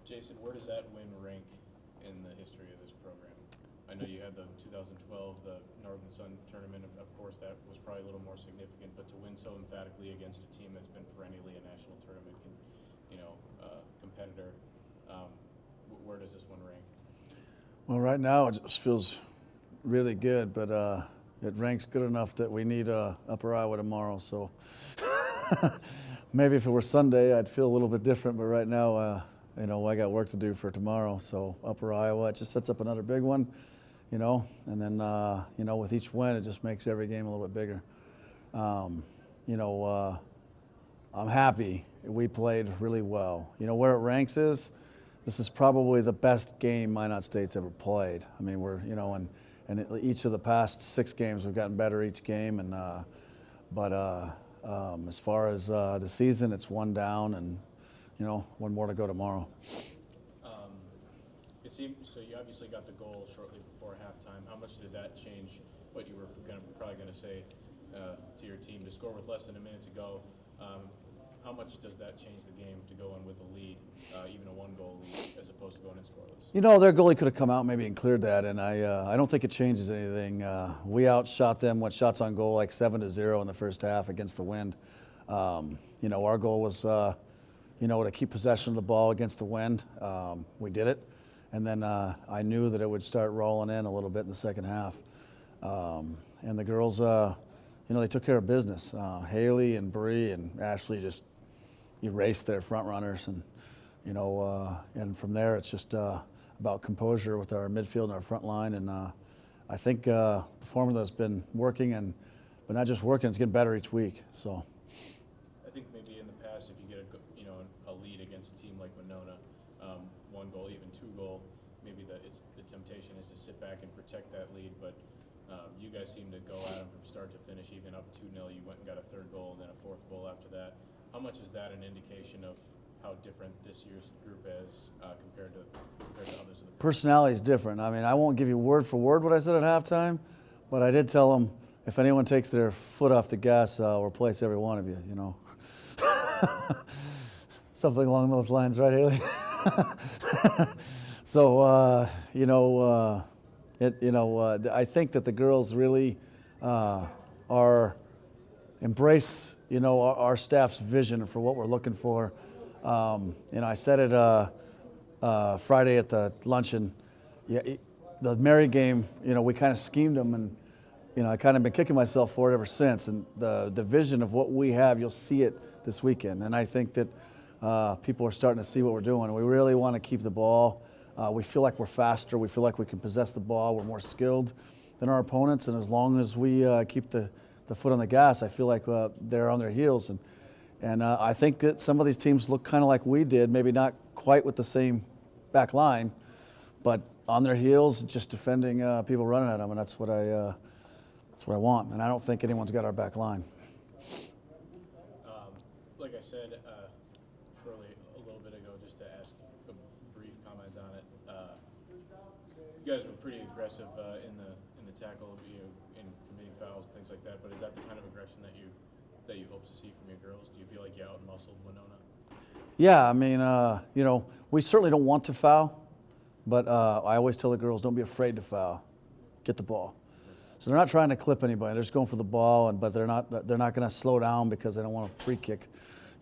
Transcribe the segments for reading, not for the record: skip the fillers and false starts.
Jason, where does that win rank in the history of this program? I know you had the 2012, the Northern Sun tournament. Of course, that was probably a little more significant, but to win so emphatically against a team that's been perennially a national tournament, competitor, where does this one rank? Well, right now it just feels really good, but it ranks good enough that we need Upper Iowa tomorrow. So maybe if it were Sunday, I'd feel a little bit different. But right now, I got work to do for tomorrow. So Upper Iowa, it just sets up another big one, and then with each win, it just makes every game a little bit bigger. I'm happy we played really well. Where it ranks this is probably the best game Minot State's ever played. I mean, and each of the past 6 games we've gotten better each game. And as far as the season, it's 1 down, and 1 more to go tomorrow. It seemed so. You obviously got the goal shortly before halftime. How much did that change what you were probably going to say to your team to score with less than a minute to go? How much does that change the game to go in with a lead, even a 1-goal lead, as opposed to going in scoreless? Their goalie could have come out maybe and cleared that, and I don't think it changes anything. We outshot them, shots on goal, like 7-0 in the first half against the Wind. Our goal was, to keep possession of the ball against the Wind. We did it, and then I knew that it would start rolling in a little bit in the second half. And the girls, they took care of business. Haley and Bree and Ashley just erased their front runners, and and from there it's just about composure with our midfield and our front line. And I think the formula's been working, but not just working; it's getting better each week. So I think maybe in the past, if you get a lead against a team like Winona, 1 goal, even 2-goal, maybe the temptation is to sit back and protect that lead, but. You guys seem to go at them from start to finish, even up 2-0. You went and got a 3rd goal and then a 4th goal after that. How much is that an indication of how different this year's group is compared to others? Personality is different. I mean, I won't give you word for word what I said at halftime, but I did tell them if anyone takes their foot off the gas, I'll replace every one of you. Something along those lines, right, Haley? So I think that the girls really embrace, our staff's vision for what we're looking for. I said it Friday at the luncheon. The Mary game, we kind of schemed them, and I kind of been kicking myself for it ever since. And the vision of what we have, you'll see it this weekend. And I think that people are starting to see what we're doing. We really want to keep the ball. We feel like we're faster. We feel like we can possess the ball. We're more skilled than our opponents. And as long as we keep the foot on the gas, I feel like they're on their heels. And I think that some of these teams look kind of like we did, maybe not quite with the same back line, but on their heels, just defending people running at them. And that's what I want. And I don't think anyone's got our back line. Like I said, shortly a little bit ago, just to ask a brief comment on it. You guys were pretty aggressive in the tackle, in committing fouls and things like that. But is that the kind of aggression that you hope to see from your girls? Do you feel like you out-muscled Winona? Yeah, I mean, we certainly don't want to foul, but I always tell the girls, don't be afraid to foul. Get the ball. So they're not trying to clip anybody. They're just going for the ball, but they're not going to slow down because they don't want a free kick.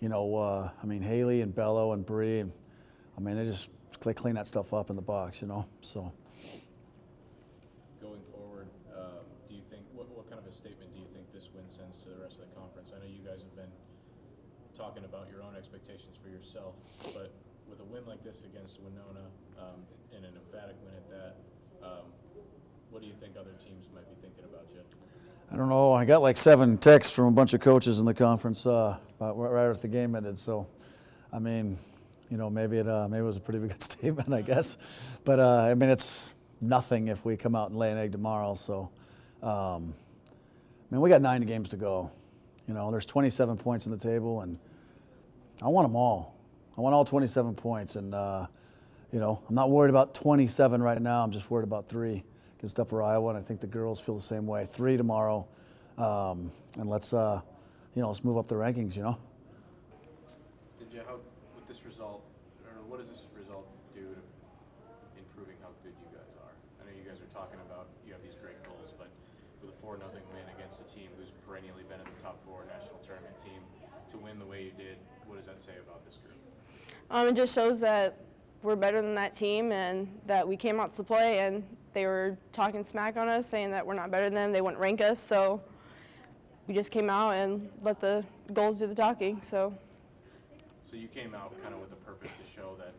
Haley and Bello and Bree, they clean that stuff up in the box, so. Going forward, do you think, what kind of a statement do you think this win sends to the rest of the conference? I know you guys have been talking about your own expectations for yourself, but with a win like this against Winona, and an emphatic win at that, what do you think other teams might be thinking about you? I don't know. I got like 7 texts from a bunch of coaches in the conference right after the game ended. So, maybe it was a pretty good statement, I guess. But it's nothing if we come out and lay an egg tomorrow. So, we got 9 games to go. There's 27 points on the table, and I want them all. I want all 27 points, and I'm not worried about 27 right now. I'm just worried about 3. Against Upper Iowa, and I think the girls feel the same way. 3 tomorrow, and let's move up the rankings. Did you, with this result, or what does this result do to improving how good you guys are? I know you guys are talking about you have these great goals, but with a 4-0 win against a team who's perennially been in the top 4 national tournament team, to win the way you did, what does that say about this group? It just shows that we're better than that team and that we came out to play and they were talking smack on us, saying that we're not better than them, they wouldn't rank us. So we just came out and let the goals do the talking. So you came out kind of with a purpose to show that,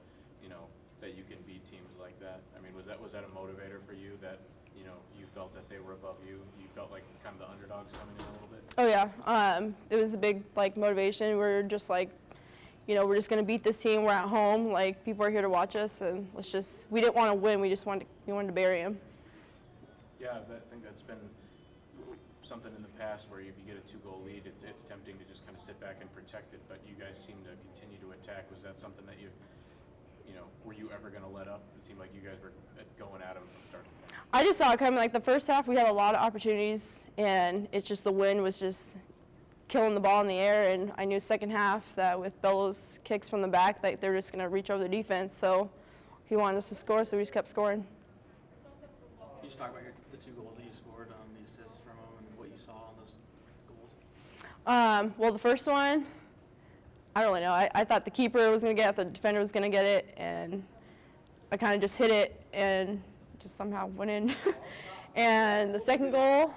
that you can beat teams like that. I mean, was that a motivator for you that, you felt that they were above you? You felt like kind of the underdogs coming in a little bit? oh yeah, it was a big motivation. We're just we're just gonna beat this team. We're at home. People are here to watch us, and we didn't want to win. We wanted to bury them. Yeah, I think that's been something in the past where if you get a 2-goal lead, it's tempting to just kind of sit back and protect it. But you guys seem to continue to attack. Was that something that were you ever going to let up? It seemed like you guys were going at them from start to finish. I just saw it coming. The first half, we had a lot of opportunities, and it's just the wind was just killing the ball in the air. And I knew second half that with Bellows' kicks from the back, that they're just going to reach over the defense. So he wanted us to score, so we just kept scoring. Can you just talk about the 2 goals that you scored, the assists from them, and what you saw on those goals? Well, the first one, I don't really know. I thought the keeper was going to get it, the defender was going to get it, and I kind of just hit it and just somehow went in. And the second goal,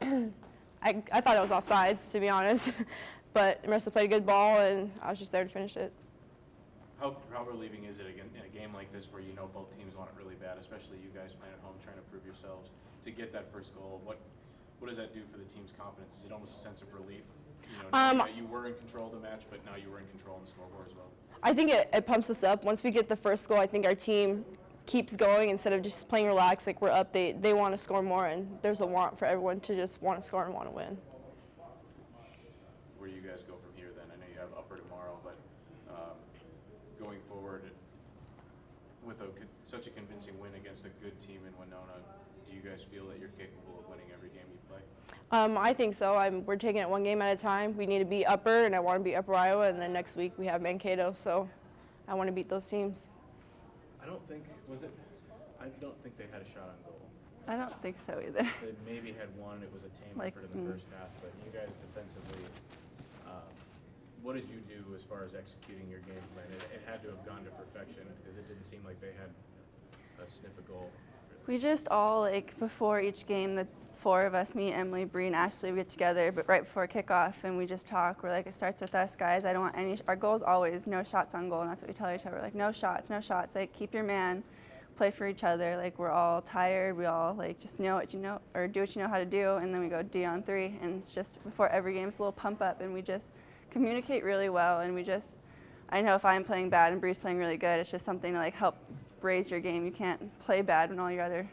I thought it was offsides, to be honest. But Marissa played a good ball, and I was just there to finish it. How relieving is it in a game like this where both teams want it really bad, especially you guys playing at home trying to prove yourselves, to get that first goal? What does that do for the team's confidence? Is it almost a sense of relief? Knowing that you were in control of the match, but now you were in control on the scoreboard as well? I think it pumps us up. Once we get the first goal, I think our team keeps going instead of just playing relaxed like we're up. They want to score more, and there's a want for everyone to just want to score and want to win. Where do you guys go from here then? I know you have Upper tomorrow, but going forward with such a convincing win against a good team in Winona, do you guys feel that you're capable of winning every game you play? I think so. We're taking it one game at a time. We need to beat Upper, and I want to beat Upper Iowa, and then next week we have Mankato, so I want to beat those teams. I don't think they had a shot on goal. I don't think so either. They maybe had one. It was a tame effort in the first half, but you guys defensively, what did you do as far as executing your game plan? It had to have gone to perfection because it didn't seem like they had a sniff of goal. We just all, before each game, the 4 of us, me, Emily, Bree, and Ashley, we get together, but right before kickoff, and we just talk. We're like, it starts with us, guys. I don't want any, our goal is always no shots on goal, and that's what we tell each other. We're like, no shots, no shots. Keep your man, play for each other. We're all tired. We all, just know what you know, or do what you know how to do, and then we go D on 3, and it's just before every game, it's a little pump up, and we just communicate really well, and I know if I'm playing bad and Bree's playing really good, it's just something to help raise your game. You can't play bad when all your other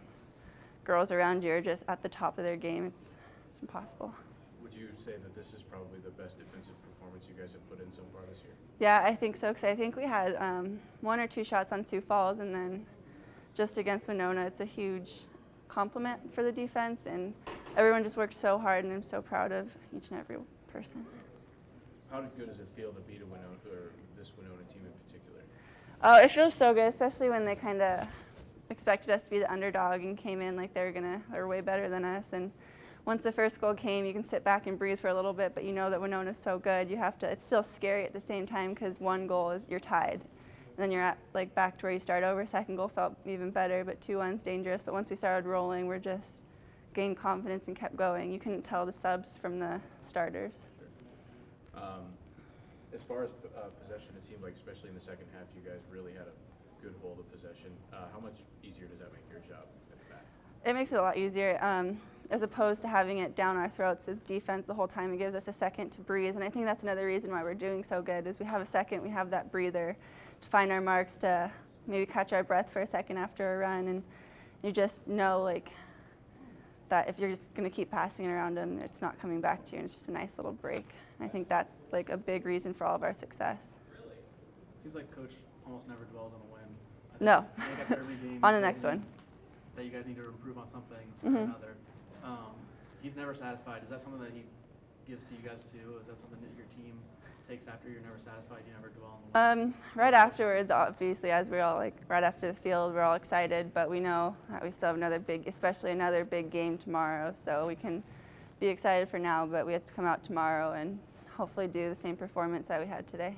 girls around you are just at the top of their game. It's impossible. Would you say that this is probably the best defensive performance you guys have put in so far this year? Yeah, I think so, because I think we had 1 or 2 shots on Sioux Falls, and then just against Winona, it's a huge compliment for the defense, and everyone just worked so hard, and I'm so proud of each and every person. How good does it feel to beat a Winona, or this Winona team in particular? Oh, it feels so good, especially when they kind of expected us to be the underdog and came in like they were way better than us. And once the first goal came, you can sit back and breathe for a little bit, but you know that Winona's so good. It's still scary at the same time because 1 goal is you're tied. And then you're at back to where you start over. Second goal felt even better, but 2-1's dangerous. But once we started rolling, we're just gained confidence and kept going. You couldn't tell the subs from the starters. As far as possession, it seemed like, especially in the second half, you guys really had a good hold of possession. How much easier does that make your job at the back? It makes it a lot easier. As opposed to having it down our throats as defense the whole time. It gives us a second to breathe, and I think that's another reason why we're doing so good is we have a second, we have that breather to find our marks, to maybe catch our breath for a second after a run, and you just know that if you're just going to keep passing it around them, it's not coming back to you, and it's just a nice little break. And I think that's a big reason for all of our success. Really? Seems like Coach almost never dwells on a win. No. After every game, On the next one. That you guys need to improve on something Mm-hmm. or another. He's never satisfied. Is that something that he gives to you guys too? Is that something that your team takes after you're never satisfied? You never dwell on the wins? Right afterwards, obviously, as we're all like right after the field, we're all excited, but we know that we still have especially another big game tomorrow, so we can be excited for now, but we have to come out tomorrow and hopefully do the same performance that we had today.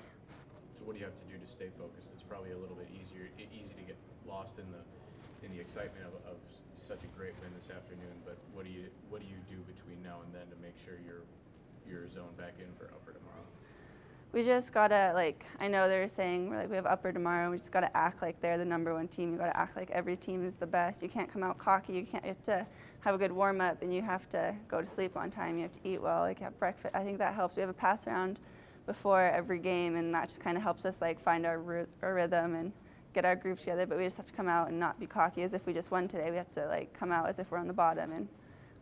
So what do you have to do to stay focused? It's probably a little bit easy to get lost in the excitement of such a great win this afternoon, but what do you do between now and then to make sure you're zoned back in for Upper tomorrow? We just gotta, like, I know they're saying we have Upper tomorrow. We just gotta act like they're the #1 team. You gotta act like every team is the best. You can't come out cocky. You have to have a good warm up, and you have to go to sleep on time. You have to eat well, like have breakfast. I think that helps. We have a pass around before every game, and that just kind of helps us like find our rhythm and get our groove together. But we just have to come out and not be cocky as if we just won today. We have to like come out as if we're on the bottom and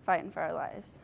fighting for our lives.